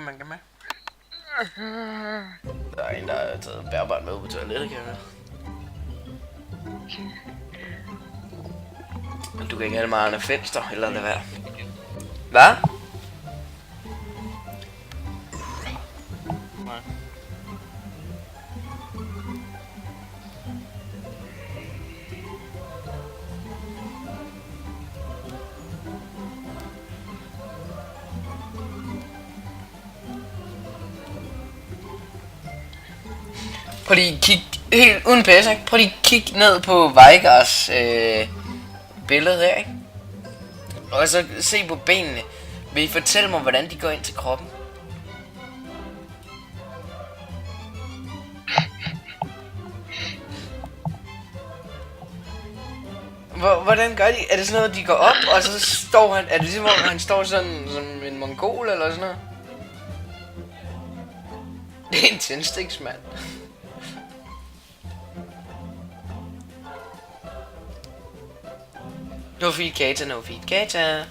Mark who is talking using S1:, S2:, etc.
S1: man kan med. Der er en, der har taget bærbart med på toilettet, kan jeg høre. Du kan ikke have det meget af fenster, eller lade være. Hvad? Nej. Prøv lige kig helt uden pæs, ikke? Prøv lige kig ned på Veigars billede her, ikke? Og så se på benene. Vil I fortælle mig, hvordan de går ind til kroppen? Hvordan gør de? Er det sådan noget, de går op, og så står han... Er det ligesom, hvor han står sådan som en mongol eller sådan noget? Det er en tændstiksmand. No feed Kata, no feed Kata.